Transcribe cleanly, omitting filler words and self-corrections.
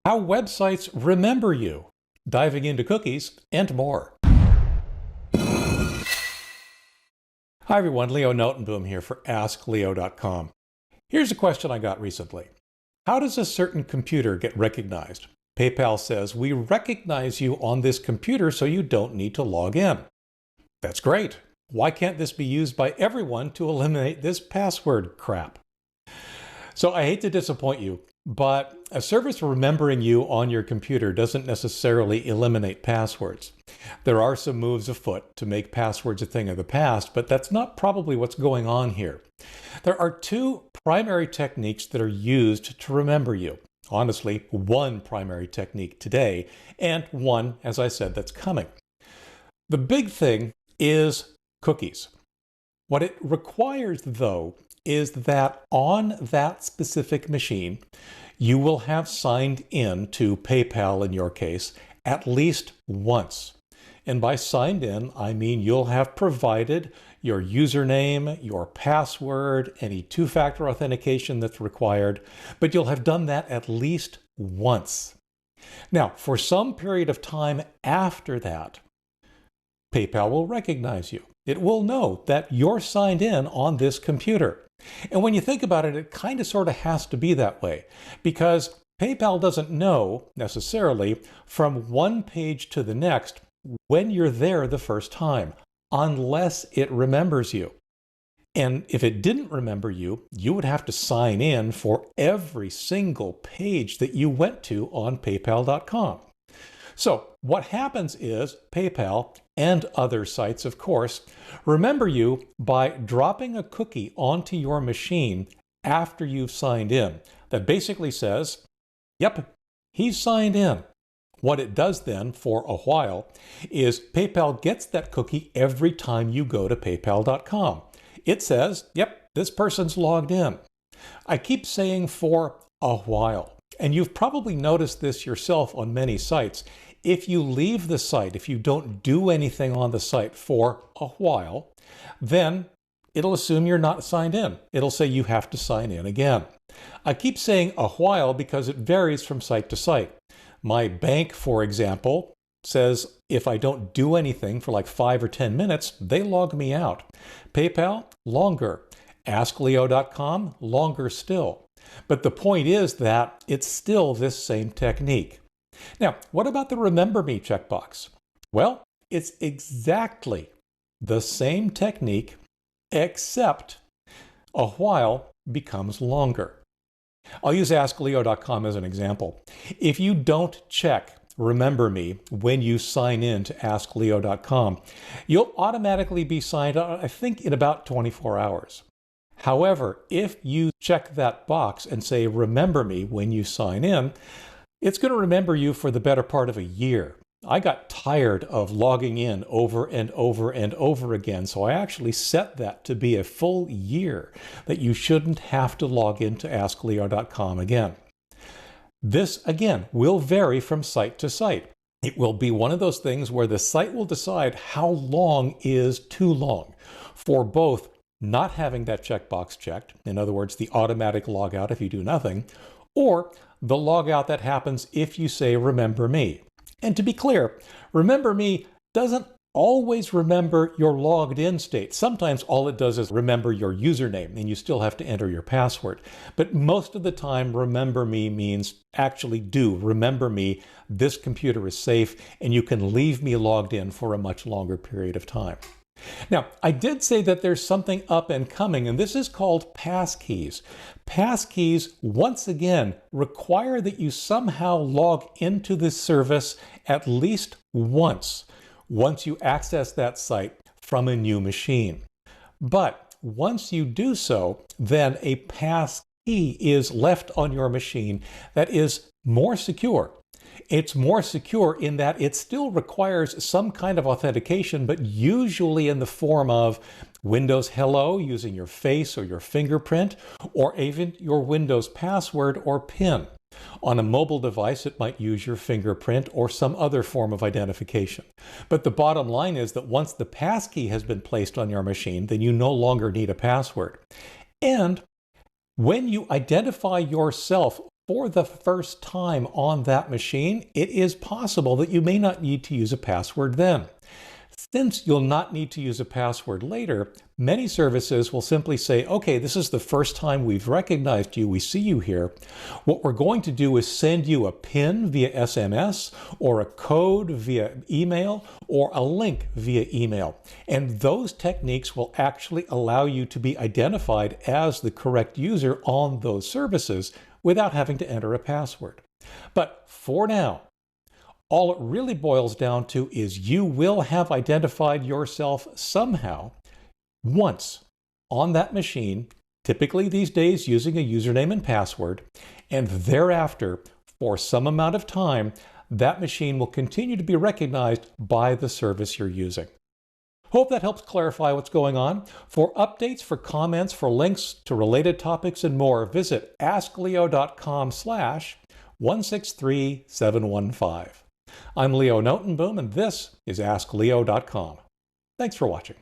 How websites remember you, diving into cookies and more. Hi everyone, Leo Notenboom here for askleo.com. Here's a question I got recently. How does a certain computer get recognized? PayPal says, we recognize you on this computer so you don't need to log in. That's great. Why can't this be used by everyone to eliminate this password crap? So I hate to disappoint you, but a service remembering you on your computer doesn't necessarily eliminate passwords. There are some moves afoot to make passwords a thing of the past, but that's not probably what's going on here. There are two primary techniques that are used to remember you. Honestly, one primary technique today, and one, as I said, that's coming. The big thing is cookies. What it requires, though, is that on that specific machine, you will have signed in to PayPal in your case at least once. And by signed in, I mean you'll have provided your username, your password, any two-factor authentication that's required, but you'll have done that at least once. Now, for some period of time after that, PayPal will recognize you. It will know that you're signed in on this computer. And when you think about it, it kind of sort of has to be that way because PayPal doesn't know necessarily from one page to the next when you're there the first time, unless it remembers you. And if it didn't remember you, you would have to sign in for every single page that you went to on PayPal.com. So what happens is PayPal and other sites, of course, remember you by dropping a cookie onto your machine after you've signed in. That basically says, yep, he's signed in. What it does then for a while is PayPal gets that cookie every time you go to PayPal.com. It says, yep, this person's logged in. I keep saying for a while, and you've probably noticed this yourself on many sites. If you leave the site, if you don't do anything on the site for a while, then it'll assume you're not signed in. It'll say you have to sign in again. I keep saying a while because it varies from site to site. My bank, for example, says if I don't do anything for like 5 or 10 minutes, they log me out. PayPal, longer. askleo.com, longer still. But the point is that it's still this same technique. Now, what about the Remember Me checkbox? Well, it's exactly the same technique, except a while becomes longer. I'll use askleo.com as an example. If you don't check Remember Me when you sign in to askleo.com, you'll automatically be signed out, I think, in about 24 hours. However, if you check that box and say Remember Me when you sign in, it's going to remember you for the better part of a year. I got tired of logging in over and over and over again, so I actually set that to be a full year that you shouldn't have to log into askleo.com again. This, again, will vary from site to site. It will be one of those things where the site will decide how long is too long for both not having that checkbox checked, in other words, the automatic logout if you do nothing, or the logout that happens if you say Remember Me. And to be clear, Remember Me doesn't always remember your logged in state. Sometimes all it does is remember your username and you still have to enter your password. But most of the time, Remember Me means actually do remember me, this computer is safe, and you can leave me logged in for a much longer period of time. Now, I did say that there's something up and coming, and this is called Passkeys. Passkeys, once again, require that you somehow log into this service at least once you access that site from a new machine. But once you do so, then a passkey is left on your machine that is more secure. It's more secure in that it still requires some kind of authentication, but usually in the form of Windows Hello using your face or your fingerprint, or even your Windows password or PIN. On a mobile device, it might use your fingerprint or some other form of identification. But the bottom line is that once the passkey has been placed on your machine, then you no longer need a password. And when you identify yourself for the first time on that machine, it is possible that you may not need to use a password then. Since you'll not need to use a password later, many services will simply say, okay, this is the first time we've recognized you, we see you here. What we're going to do is send you a PIN via SMS or a code via email or a link via email. And those techniques will actually allow you to be identified as the correct user on those services without having to enter a password. But for now, all it really boils down to is you will have identified yourself somehow once on that machine, typically these days using a username and password, and thereafter, for some amount of time, that machine will continue to be recognized by the service you're using. Hope that helps clarify what's going on. For updates, for comments, for links to related topics and more, visit askleo.com/163715. I'm Leo Notenboom, and this is askleo.com. Thanks for watching.